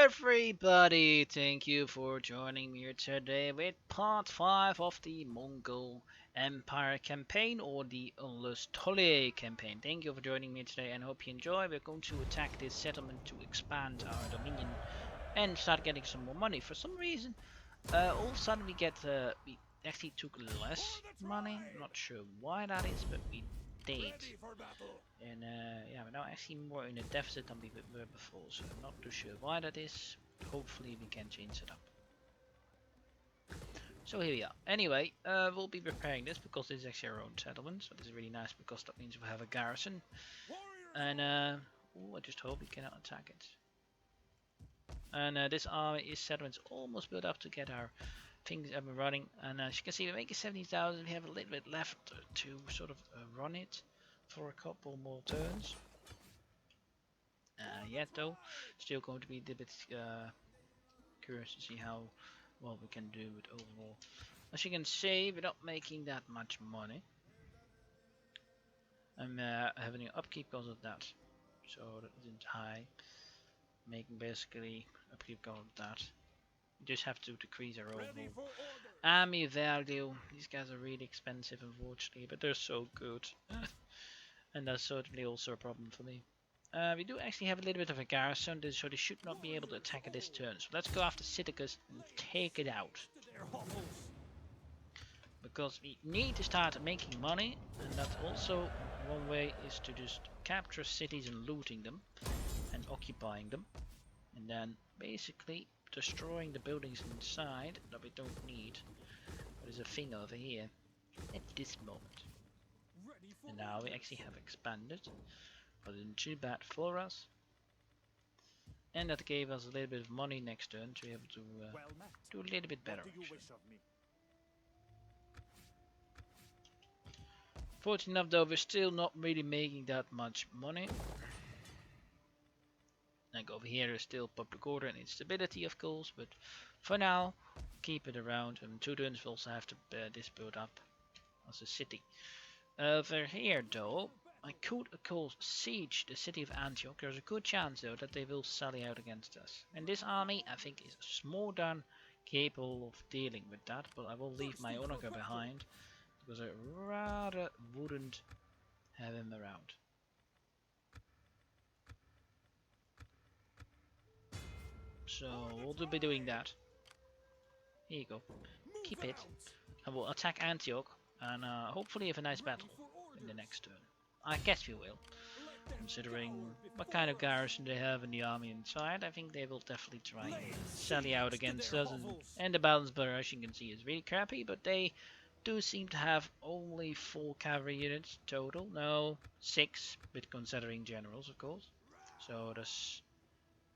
everybody, thank you for joining me here today with part 5 of the Mongol Empire campaign, or the Tole campaign. Thank you for joining me today and hope you enjoy. We're going to attack this settlement to expand our dominion and start getting some more money. For some reason, all of a sudden we actually took less money. I'm not sure why that is, but we did. And yeah, we're now actually more in a deficit than we were before, so I'm not too sure why that is. Hopefully we can change it up. So here we are. Anyway, we'll be repairing this because this is actually our own settlement, so this is really nice because that means we have a garrison. And ooh, I just hope we cannot attack it. And this army settlement's almost built up to get our things up and running. And as you can see, we're making 70,000. We have a little bit left to sort of run it for a couple more turns. Yet though, still going to be a bit curious to see how well we can do it overall. As you can see, we're not making that much money. I'm having an upkeep because of that, so that isn't high. Making basically upkeep because of that. We just have to decrease our overall army value. These guys are really expensive, unfortunately, but they're so good. And that's certainly also a problem for me. We do actually have a little bit of a garrison, so they should not be able to attack at this turn. So let's go after Citicus and take it out. Because we need to start making money, and that's also one way is to just capture cities and looting them and occupying them. And then basically destroying the buildings inside that we don't need. There's a thing over here at this moment. And now we actually have expanded. Wasn't too bad for us. And that gave us a little bit of money next turn to be able to do a little bit better. Fortunate enough though, we're still not really making that much money. Like over here is still public order and instability, of course, but for now keep it around. And 2 turns we also have to this build up as a city. Over here though, I could of course siege the city of Antioch. There's a good chance though that they will sally out against us. And this army I think is more than capable of dealing with that, but I will leave my Onaga behind because I rather wouldn't have him around. So we'll be doing that. Here you go. Keep it. I will attack Antioch and hopefully have a nice battle in the next turn. I guess we will. Considering what kind of garrison they have in the army inside, I think they will definitely try and sally out against us. And the balance bar, as you can see, is really crappy, but they do seem to have only 4 cavalry units total. No, 6, but considering generals, of course. So there's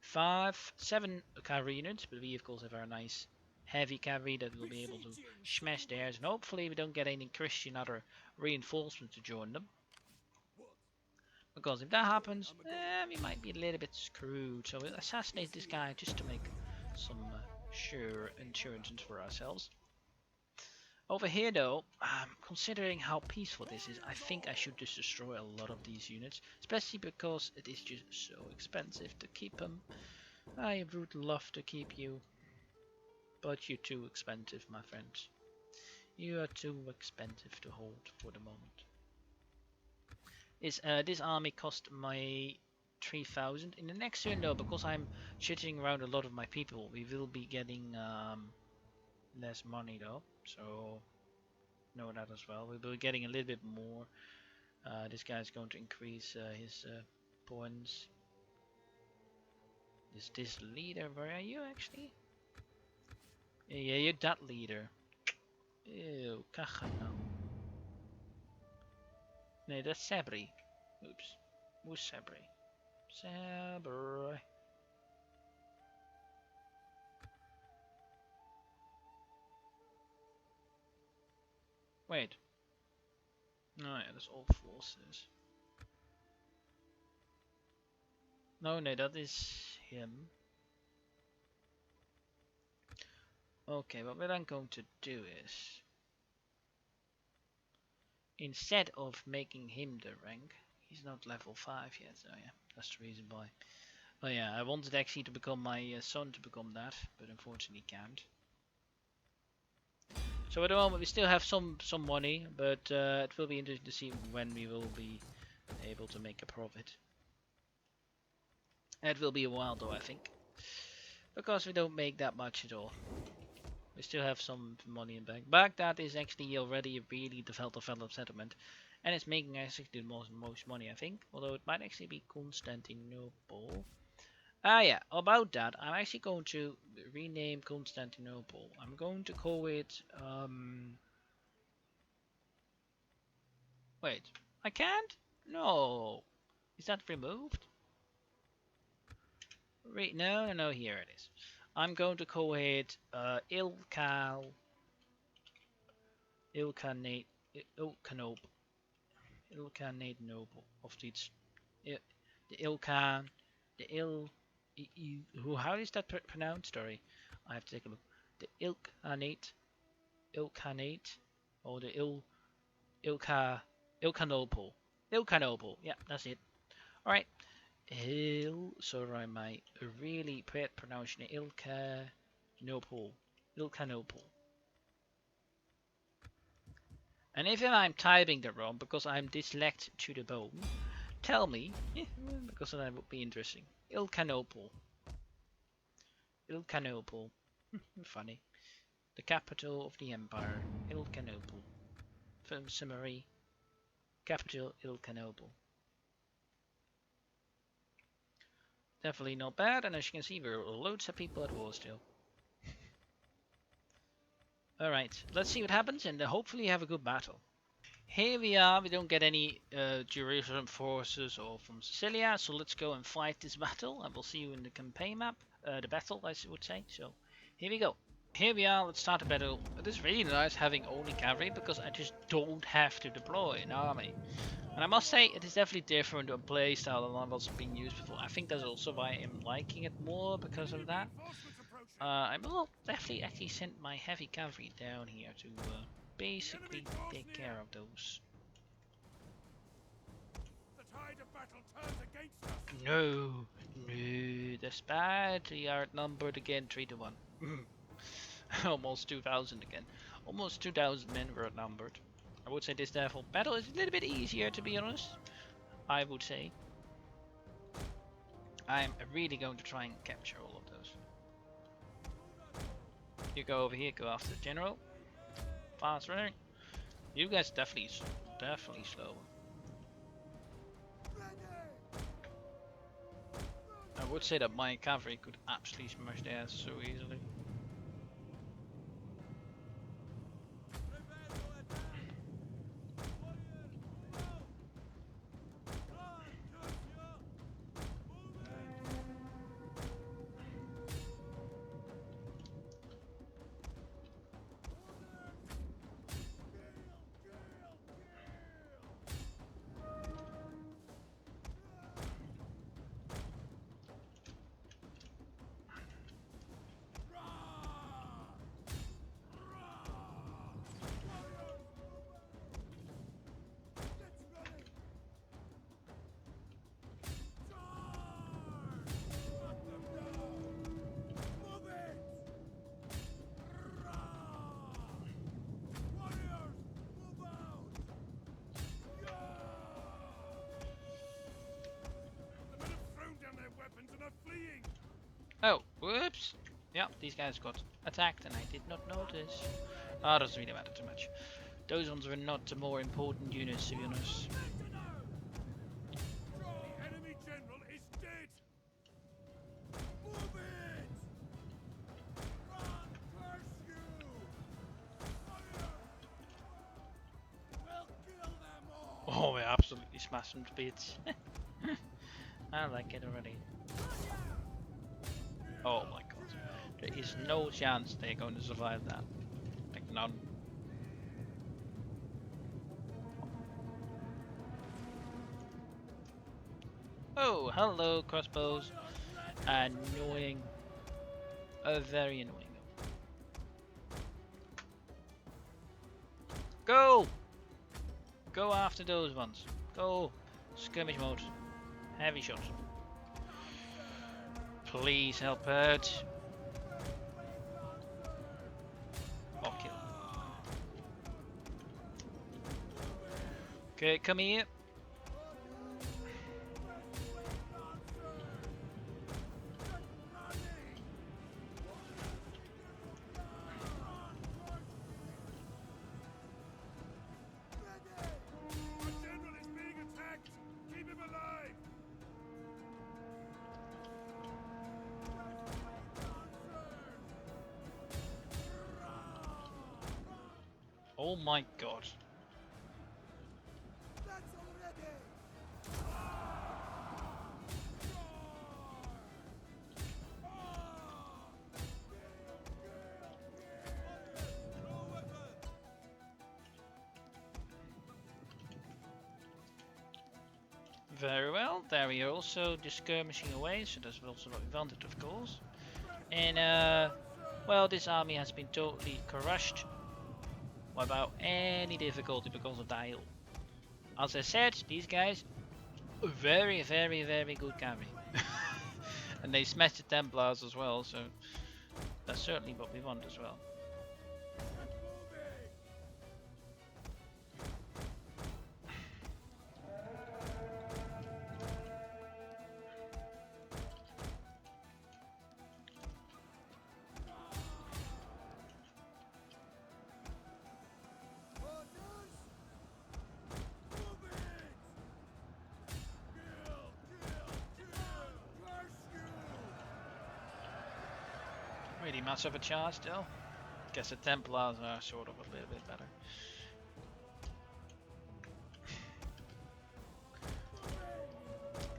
7 cavalry units, but we of course have our nice heavy cavalry that will be able to smash theirs, and hopefully we don't get any Christian other reinforcements to join them. Because if that happens, we might be a little bit screwed. So we'll assassinate this guy just to make some sure insurance for ourselves. Over here though, considering how peaceful this is, I think I should just destroy a lot of these units, especially because it is just so expensive to keep them. I would love to keep you, but you're too expensive, my friends. You are too expensive to hold for the moment. This army cost my 3,000. In the next turn though, because I'm shitting around a lot of my people, we will be getting less money though, so know that as well. We'll be getting a little bit more. This guy's going to increase his points. Is this leader? Where are you actually? Yeah, you're that leader. Ew, Kachana. Nee, that's Sabri. Oops. Who's Sabri? Sabri. Wait. No, yeah, that's all forces. No, that is him. Okay, what we're then going to do is, instead of making him the rank, he's not level 5 yet, so yeah, that's the reason why. Oh yeah, I wanted actually to become my son to become that, but unfortunately can't. So at the moment we still have some money, but it will be interesting to see when we will be able to make a profit. It will be a while though, I think, because we don't make that much at all. We still have some money in bank. Baghdad is actually already a really developed settlement, and it's making actually the most money, I think. Although it might actually be Constantinople. Ah yeah, about that, I'm actually going to rename Constantinople. I'm going to call it wait, I can't? No. Is that removed? No, here it is. I'm going to call it Ilkanope, Ilkhanate Noble of the Ilkhan, the Il, how is that pronounced? Sorry, I have to take a look. The Ilkhanate, or the Ilkanople, Ilkanople. Yeah, that's it. All right. Sorry, my really bad pronunciation. Ilkanople, Ilkanople. And if I'm typing the wrong because I'm dyslexic to the bone, tell me, because that would be interesting. Ilkanople. Ilkanople. Funny. The capital of the empire. Ilkanople. Film summary. Capital Ilkanople. Definitely not bad, and as you can see, there are loads of people at war still. Alright, let's see what happens, and hopefully have a good battle. Here we are, we don't get any Jerusalem forces or from Sicilia, so let's go and fight this battle, and we'll see you in the campaign map, the battle I would say. So here we go. Here we are, let's start the battle. It is really nice having only cavalry, because I just don't have to deploy an army. And I must say, it is definitely different to a playstyle than what's being used before. I think that's also why I'm liking it more because of that. I will definitely actually send my heavy cavalry down here to basically take care of those. No, that's bad. We are outnumbered again, 3-1. Almost 2,000 again. Almost 2,000 men were outnumbered. I would say this battle is a little bit easier, to be honest. I would say. I'm really going to try and capture all of those. You go over here, go after the general. Fast running. You guys definitely slow. I would say that my cavalry could absolutely smash their ass so easily. Oh, whoops! Yeah, these guys got attacked and I did not notice. Ah, oh, doesn't really matter too much. Those ones were not the more important units, to be honest. The enemy general is dead! Move it! Run, curse you! Fire! We'll kill them all! Oh, we absolutely smashed them to bits. I like it already. Oh my god. There is no chance they're going to survive that. Like none. Oh, hello crossbows. Annoying. Very annoying. Go! Go after those ones. Go! Skirmish mode. Heavy shot. Please help out. Oh, kill. Okay, come here. Our general is being attacked! Keep him alive! Oh my god. That's already! Very well, there we are also just skirmishing away, so that's also what we wanted, of course. And well, this army has been totally crushed without any difficulty because of the hill. As I said, these guys are very, very, very good cavalry. And they smashed the Templars as well, so that's certainly what we want as well. Really much of a charge still. Guess the Templars are sort of a little bit better.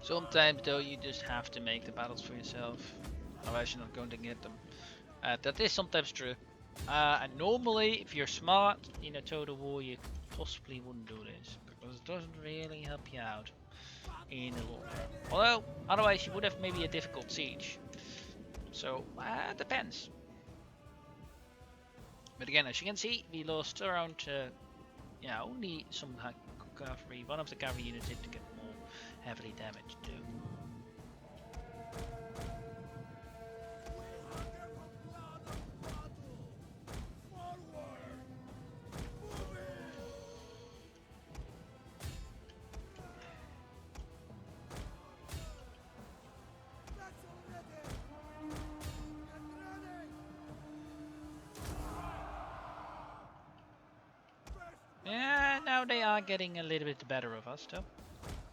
Sometimes though you just have to make the battles for yourself, otherwise you're not going to get them. That is sometimes true. And normally if you're smart in a total war you possibly wouldn't do this, because it doesn't really help you out in the long run. Although otherwise you would have maybe a difficult siege. So it depends. But again, as you can see, we lost around yeah, only some cavalry. One of the cavalry units did get more heavily damaged too. Yeah, now they are getting a little bit better of us though.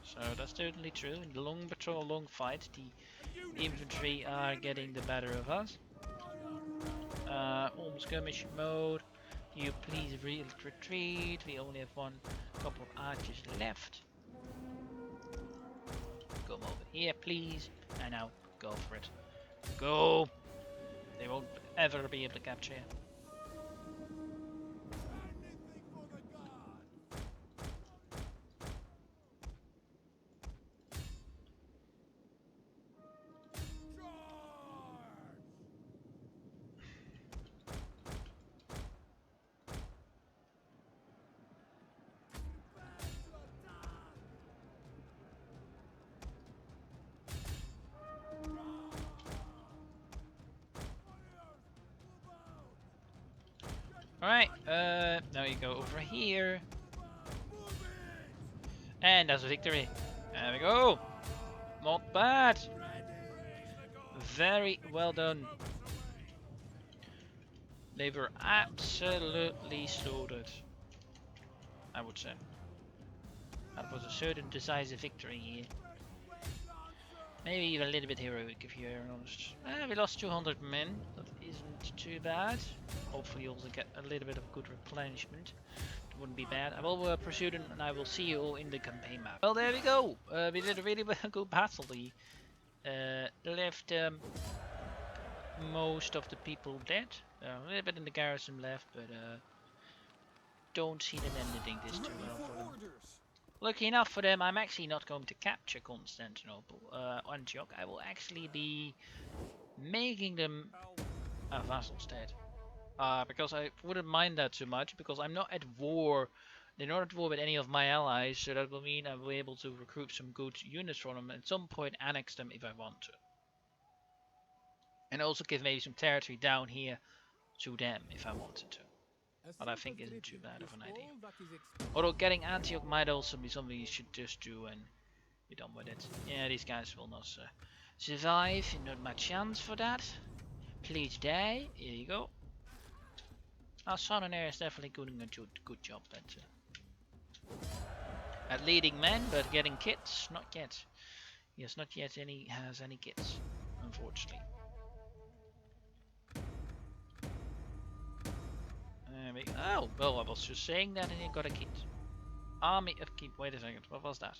So that's totally true. In the long patrol, long fight, the infantry are getting the better of us. Almost skirmish mode. You please retreat. We only have one couple of archers left. Come over here, please. And now go for it. Go! They won't ever be able to capture you. Alright, now you go over here. And that's a victory. There we go. Not bad. Very well done. They were absolutely slaughtered, I would say. That was a certain decisive victory here. Maybe even a little bit heroic if you're honest. We lost 200 men. That isn't too bad. Hopefully you also get a little bit of good replenishment. It wouldn't be bad. I will pursue them and I will see you all in the campaign map. Well, there we go. We did a really good battle. We left most of the people dead. A little bit in the garrison left, but don't see them ending this too well for them. Lucky enough for them, I'm actually not going to capture Constantinople, Antioch. I will actually be making them a vassal state. Because I wouldn't mind that too much, because I'm not at war. They're not at war with any of my allies, so that will mean I will be able to recruit some good units from them and at some point annex them if I want to. And also give maybe some territory down here to them if I wanted to. A But I simple think isn't too treaty bad of is an idea. all that is expected. Although getting Antioch might also be something you should just do and be done with it. Yeah, these guys will not survive. Not much chance for that. Please die. Here you go. Our Southern area is definitely doing a good job at leading men, but getting kids, not yet. Yes, not yet has any kids, unfortunately. Oh, well, I was just saying that and he got a kid. Army upkeep, wait a second, what was that?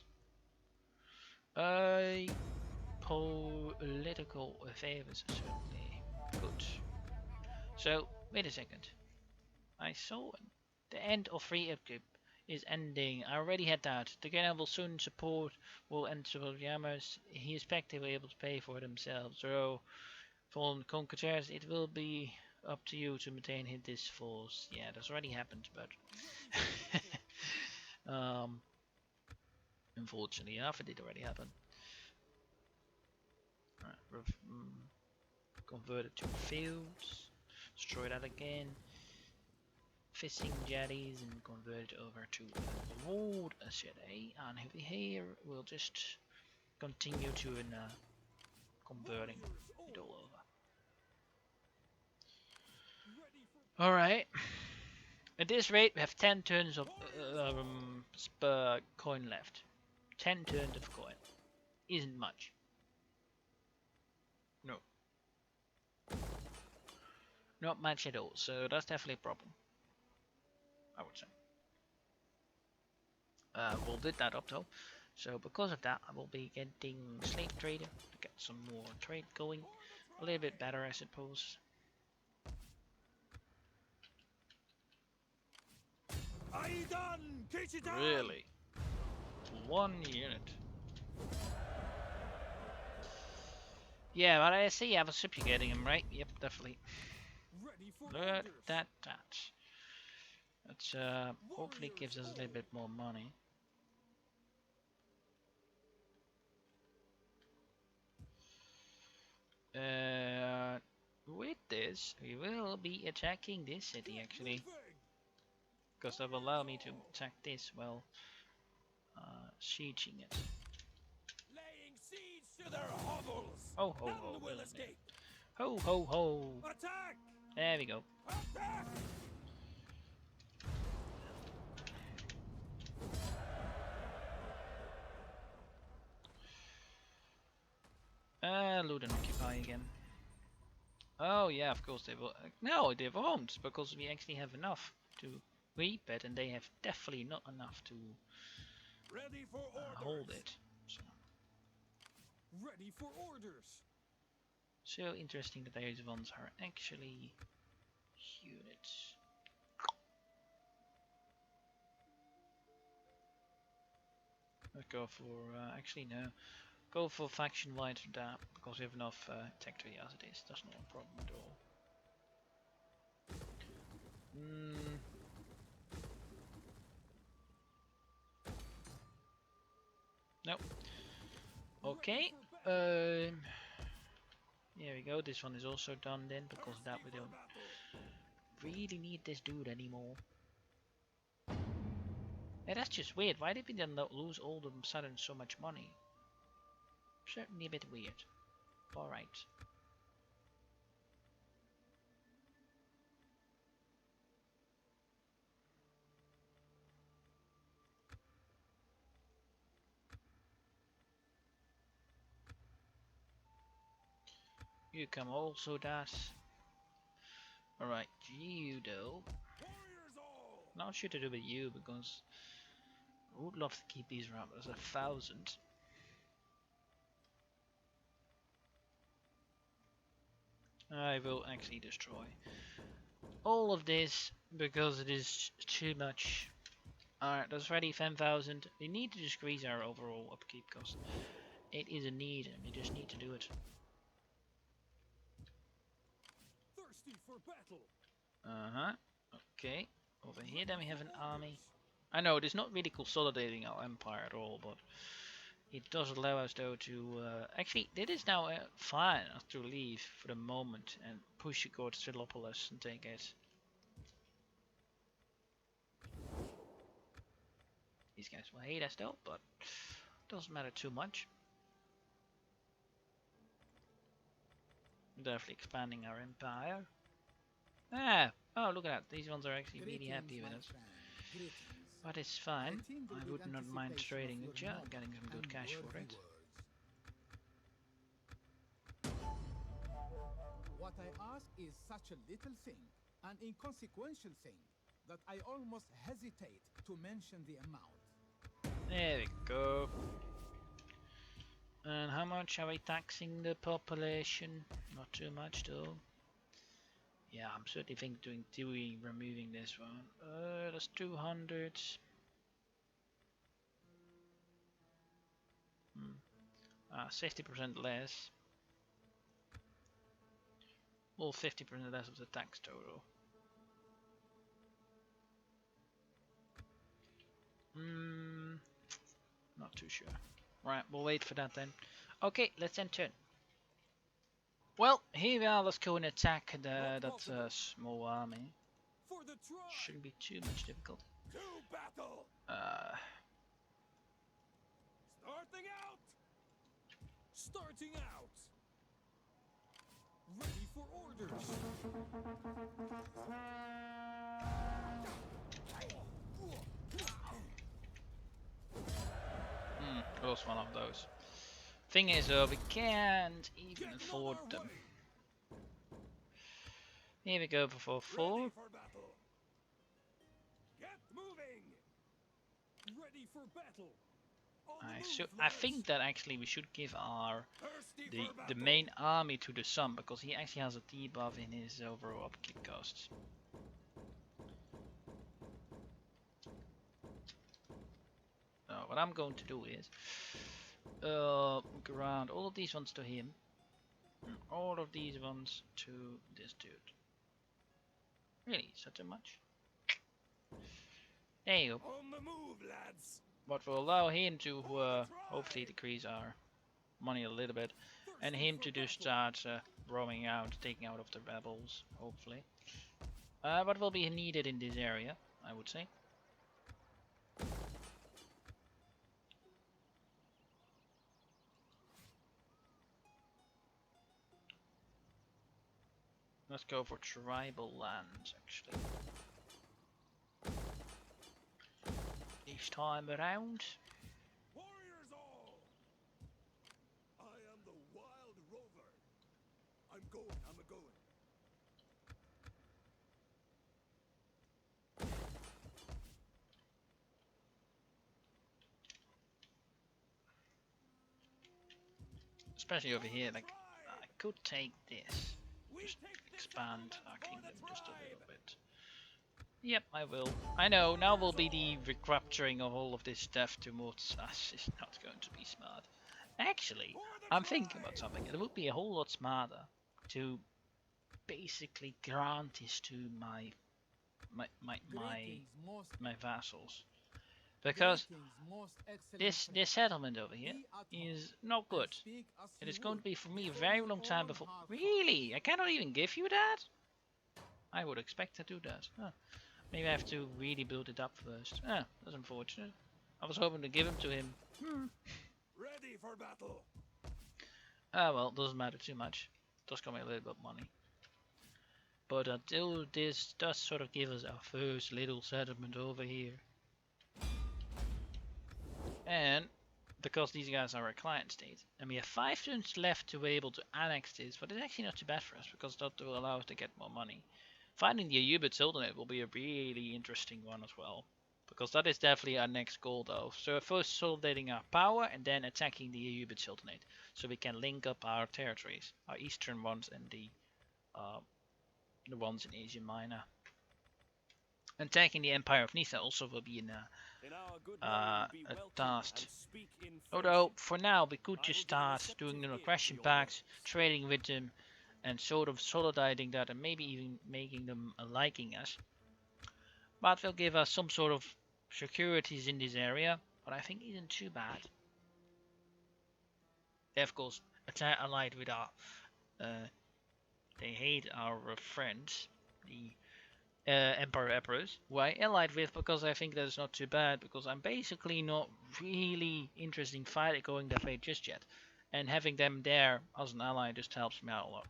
Political affairs, certainly. Good. So, wait a second. I saw the end of free upkeep is ending. I already had that. The general will soon support will enter Yamas. He is practically able to pay for it himself. So, for conquerors, it will be up to you to maintain this force. Yeah, that's already happened, but unfortunately, half it did already happen. Alright, converted to fields. Destroy that again. Fishing jetties and convert it over to road city. And over here, we'll just continue to converting it all over. Alright. At this rate, we have 10 turns of coin left. 10 turns of coin. Isn't much. No. Not much at all, so that's definitely a problem. I would say. We'll did that up though. So because of that, I will be getting slave trader to get some more trade going. A little bit better, I suppose. Really? One unit. Yeah, but I see I was subjugating him, right? Yep, definitely. Look at that. That's hopefully gives us a little bit more money. With this, we will be attacking this city actually, because that will allow me to attack this while sieging it. Laying siege to their hovels. Ho ho ho! None will escape. Ho ho ho! Attack! There we go. Attack! Loot and occupy again. Oh yeah, of course they will. No, they won't, because we actually have enough to reap it, and they have definitely not enough to Ready for orders. hold it. So. Ready for orders. So interesting that those ones are actually units. Let's go for, actually no, go for faction wide for that, because we have enough territory as it is, that's not a problem at all. Nope. Okay, here we go, this one is also done then, because of that we don't really need this dude anymore. Yeah, that's just weird. Why did we then lose all of a sudden so much money? Certainly a bit weird. Alright. You come also that. Alright, you though. Not sure to do with you because I would love to keep these around as 1,000. I will actually destroy all of this because it is too much. Alright, that's ready 10,000. We need to decrease our overall upkeep cost. It is a need and we just need to do it. Thirsty for battle. Okay. Over here then we have an army. I know it is not really consolidating our empire at all, but It does allow us though to actually it is now fine to leave for the moment and push it towards Philopolis and take it. These guys will hate us though, but doesn't matter too much. Definitely expanding our empire. Ah! Oh, look at that. These ones are actually really happy with us. But it's fine. I would not mind trading with you and getting some good cash for it. What I ask is such a little thing, an inconsequential thing, that I almost hesitate to mention the amount. There we go. And how much are we taxing the population? Not too much though. Yeah, I'm certainly thinking doing removing this one. That's 200. 60% less. Well, 50% less of the tax total. Not too sure. Right, we'll wait for that then. Okay, let's end turn. Well, here we are. Let's go and attack that small army. For the tribe. Shouldn't be too much difficult. To battle! Starting out. Ready for orders. Lost one of those. Thing is, we can't even afford them. Here we go for 4. Ready for battle! Get moving! Ready for battle. On the move, I lads. think that actually we should give our Thirsty the for battle! main army to the sun because he actually has a debuff in his overall upkeep costs. What I'm going to do is grant all of these ones to him, and all of these ones to this dude. Really, is that too much? There you go. On the move, lads! What will allow him to hopefully decrease our money a little bit, and him to just start roaming out, taking out of the rebels, hopefully. What will be needed in this area, I would say. Let's go for tribal lands, actually. This time around. Warriors all! I am the wild rover. I'm a-going. Especially over here, like, I could take this. We Just take this expand settlement our for the kingdom just a tribe. little bit. Yep, I will. I know, now will be the recapturing of all of this stuff towards us is not going to be smart. Actually, For the I'm thinking about tribe. something. It would be a whole lot smarter to basically grant this to my Greetings, most vassals. Because greetings, most excellent this friend. settlement over here Be at home is not and good. speak as It you is going to would be for me a before very your long time own before. heart Really? I cannot even give you that? I would expect to do that. Huh. Maybe I have to really build it up first. Ah, that's unfortunate. I was hoping to give him to him. Ready for battle! Ah well, doesn't matter too much. Does come a little bit of money. But until this does sort of give us our first little settlement over here. And because these guys are a client state, and we have 5 turns left to be able to annex this, but it's actually not too bad for us because that will allow us to get more money. Finding the Ayubid Sultanate will be a really interesting one as well, because that is definitely our next goal though. So first consolidating our power and then attacking the Ayubid Sultanate, so we can link up our territories, our eastern ones and the ones in Asia Minor. Attacking the Empire of Nisa also will be in a task. Although for now we could just start doing the aggression pacts, trading with them, and sort of solidating that, and maybe even making them liking us. But will give us some sort of securities in this area, but I think isn't too bad. They of course allied with our. They hate our friends, the Empire Emperors, who I allied with because I think that's not too bad, because I'm basically not really interested in fighting going that way just yet. And having them there as an ally just helps me out a lot.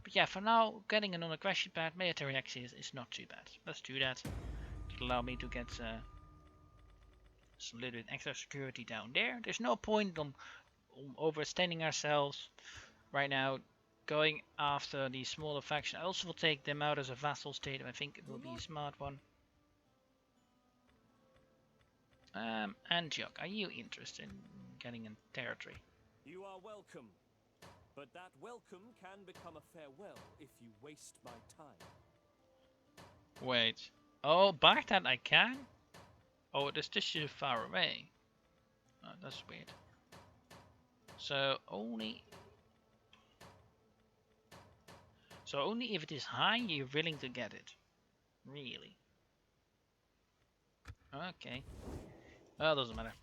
But yeah, for now, getting a non-aggression pact, military axis is not too bad. Let's do that. It'll allow me to get some little bit extra security down there. There's no point on overextending ourselves right now, going after the smaller faction. I also will take them out as a vassal state. I think it will be a smart one. Antioch, are you interested in getting a territory? You are welcome. But that welcome can become a farewell if you waste my time. Wait. Oh, Baghdad I can? Oh, this is too far away. Oh, that's weird. So only if it is high, you're willing to get it. Really? Okay. Well, doesn't matter.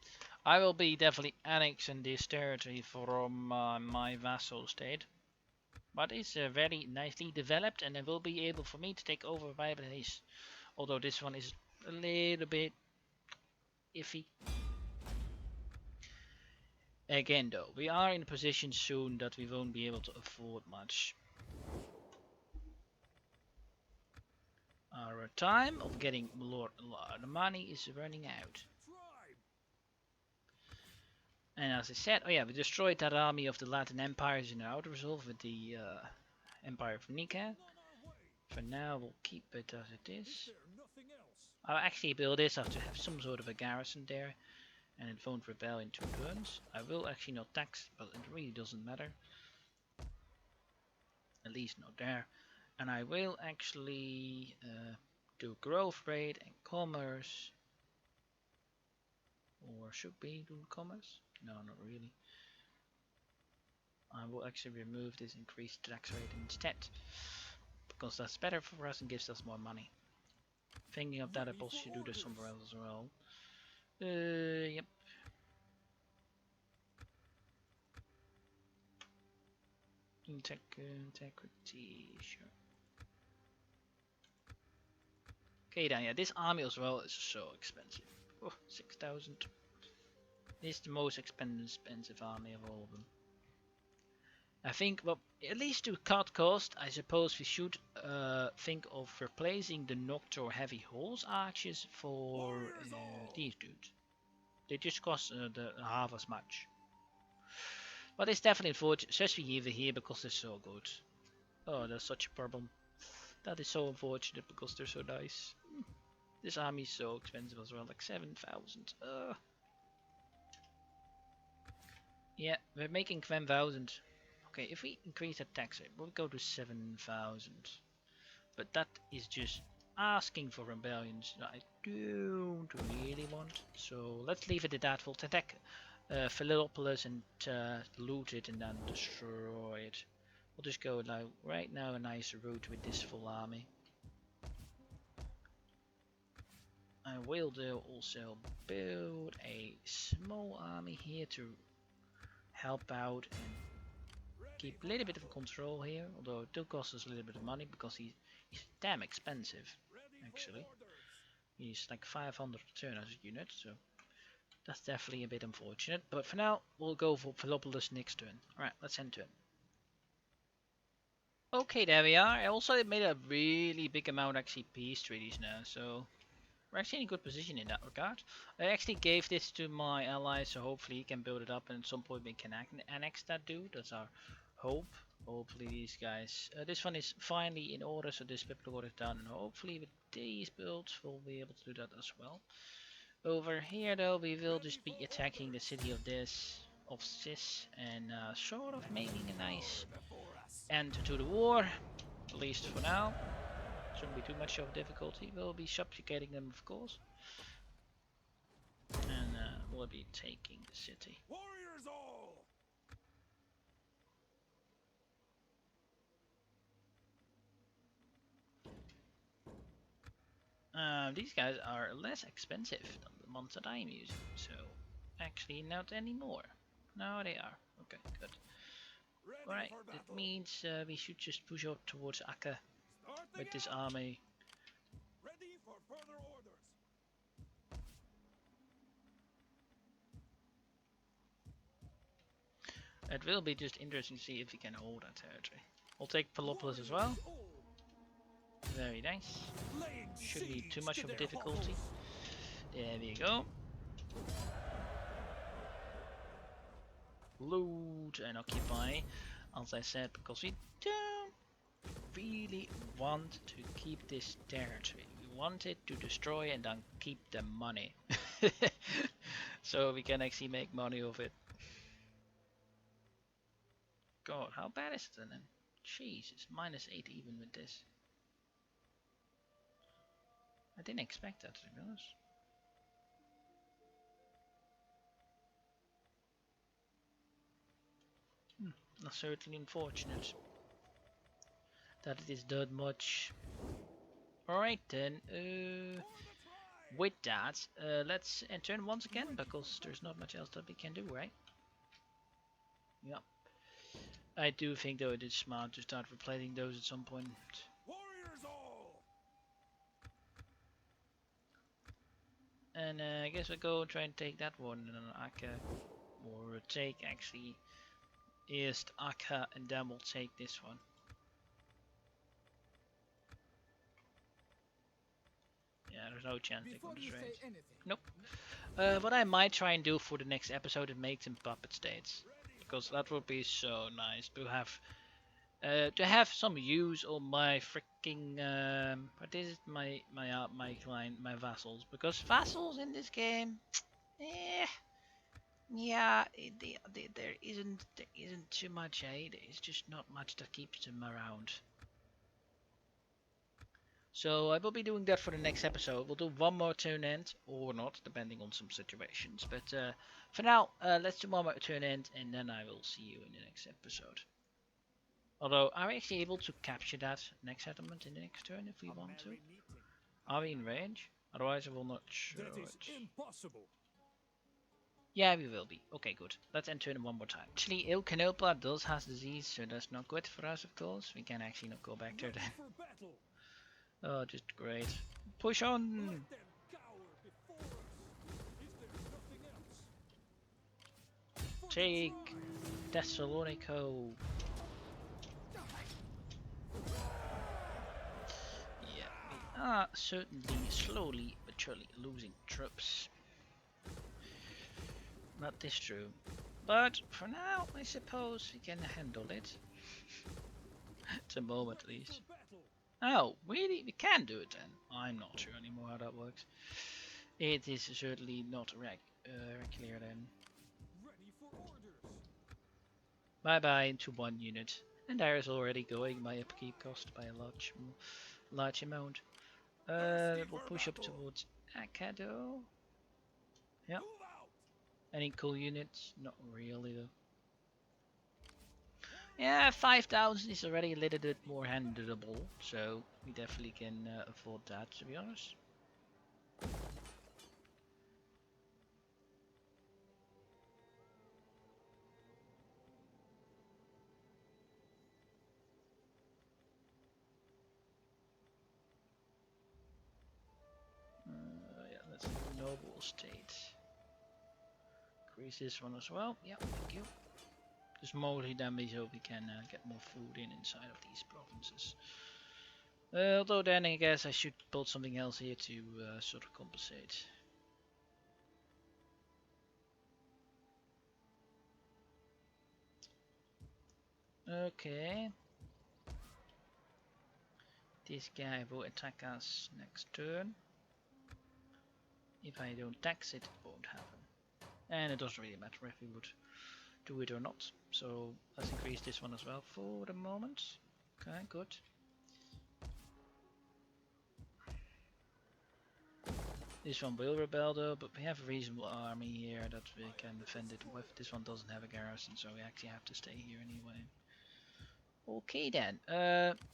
I will be definitely annexing this territory from my vassal state. But it's very nicely developed, and it will be able for me to take over by place. Although this one is a little bit iffy. Again though, we are in a position soon that we won't be able to afford much. Our time of getting more money is running out. And as I said, oh yeah, we destroyed that army of the Latin empires in our resolve with the Empire of Nika. For now, we'll keep it as it is. I'll actually build this. I have to have some sort of a garrison there, and it won't rebel in 2 turns. I will actually not tax, but it really doesn't matter. At least not there. And I will actually do growth rate and commerce. Or should we do commerce? No, not really. I will actually remove this increased tax rate instead, because that's better for us and gives us more money. Thinking of that, I probably should do this somewhere else as well. Yep. Integrity, sure. Okay, then, yeah, this army as well is so expensive. Oh, 6,000. This is the most expensive army of all of them. I think, well, at least to cut cost, I suppose we should think of replacing the Noctor heavy horse archers for these dudes. They just cost the half as much. But it's definitely unfortunate, especially over here, because they're so good. Oh, that's such a problem. That is so unfortunate because they're so nice. This army is so expensive as well, like 7,000. Yeah, we're making 10,000. Okay, if we increase the tax rate, we'll go to 7,000. But that is just asking for rebellions that I don't really want. So let's leave it at that. We'll attack Philippopolis and loot it and then destroy it. We'll just go like right now a nice route with this full army. I will also build a small army here to help out and keep a little bit of control here, although it do cost us a little bit of money because he's damn expensive actually. He's like 500 a turn as a unit, so that's definitely a bit unfortunate, but for now we'll go for Philippopolis next turn. Alright, let's enter it. Okay, there we are. I also made a really big amount actually peace treaties now, so we're actually in a good position in that regard. I actually gave this to my allies, so hopefully he can build it up and at some point we can annex that dude. That's our hope. Hopefully these guys... this one is finally in order, so this paperwork is done, and hopefully with these builds we'll be able to do that as well. Over here though, we will just be attacking the city of Sis, and sort of making a nice end to the war, at least for now. Shouldn't be too much of difficulty. We'll be subjugating them, of course, and we'll be taking the city. Warriors all! These guys are less expensive than the ones that I'm using, so actually not anymore. No, they are. Okay, good. Ready Alright, for that battle. means we should just push up towards Akka Start the with this gallop. army. Ready for further orders. It will be just interesting to see if we can hold that territory. We'll take Pelopolis as well. Warriors all, Very nice. laying Shouldn't be too siege much to of a their difficulty. hovels. There we go. Loot and occupy, as I said, because we don't really want to keep this territory. We want it to destroy and then keep the money. So we can actually make money of it. God, how bad is it then? Jeez, it's -8 even with this. I didn't expect that, to be honest. That's certainly unfortunate that it is that much. Alright then, For the pride. with that, let's turn once again, because there's not much else that we can do, right? Yep. I do think though it is smart to start replacing those at some point. Warriors all. And I guess we'll go and try and take that one and then Akka, or take actually East Akka and then we'll take this one. Yeah, there's no chance they're Before going to you trade. say anything, Nope. What I might try and do for the next episode is make some puppet states, because that would be so nice to have some use on my freaking what is it, my client, my vassals, because vassals in this game, eh, yeah, there isn't too much, there's just not much that keeps them around. So I will be doing that for the next episode. We'll do one more turn end, or not, depending on some situations. But for now, let's do one more turn end, and then I will see you in the next episode. Although, are we actually able to capture that next settlement in the next turn if we A want to? merry meeting. Are we in range? Otherwise I will not show That is it. impossible. Yeah, we will be. Okay, good. Let's enter in one more time. Actually, Il Canopa does has disease, so that's not good for us, of course. We can actually not go back there Ready then. for battle. Oh, just great. Push on! Let them cower before us. Is there nothing else? For the Take pride. Thessalonico. Yeah, we are certainly slowly but surely losing troops. That is true. But for now, I suppose we can handle it. At the moment, at Ready least. for battle. Oh, really? We can do it then? I'm not sure anymore how that works. It is certainly not clear then. Ready for orders. Bye bye to one unit. And there is already going my upkeep cost by a large amount. Thirsty We'll for push up battle. towards Akado. Yep. Move out. Any cool units? Not really though. Yeah, 5,000 is already a little bit more handleable, so we definitely can afford that, to be honest. Yeah, that's a noble state. Increase this one as well. Yeah, thank you. Just mostly damage so we can get more food inside of these provinces. Although then I guess I should build something else here to sort of compensate. Okay. This guy will attack us next turn. If I don't tax it, it won't happen. And it doesn't really matter if we would do it or not. So let's increase this one as well for the moment. Okay, good. This one will rebel though, but we have a reasonable army here that we can defend it with. This one doesn't have a garrison, so we actually have to stay here anyway. Okay then,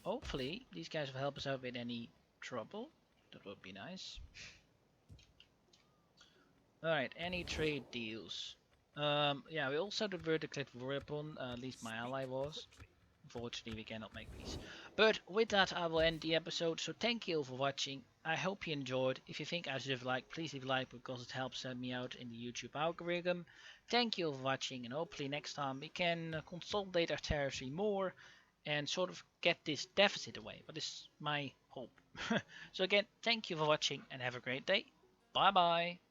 hopefully these guys will help us out with any trouble. That would be nice. Alright, any trade deals? Yeah, we also had the vertical weapon, at least my ally was. Unfortunately, we cannot make peace. But with that, I will end the episode. So thank you all for watching. I hope you enjoyed. If you think I should have liked, please leave a like because it helps me out in the YouTube algorithm. Thank you all for watching, and hopefully next time we can consolidate our territory more and sort of get this deficit away. But this is my hope. So again, thank you for watching and have a great day. Bye bye.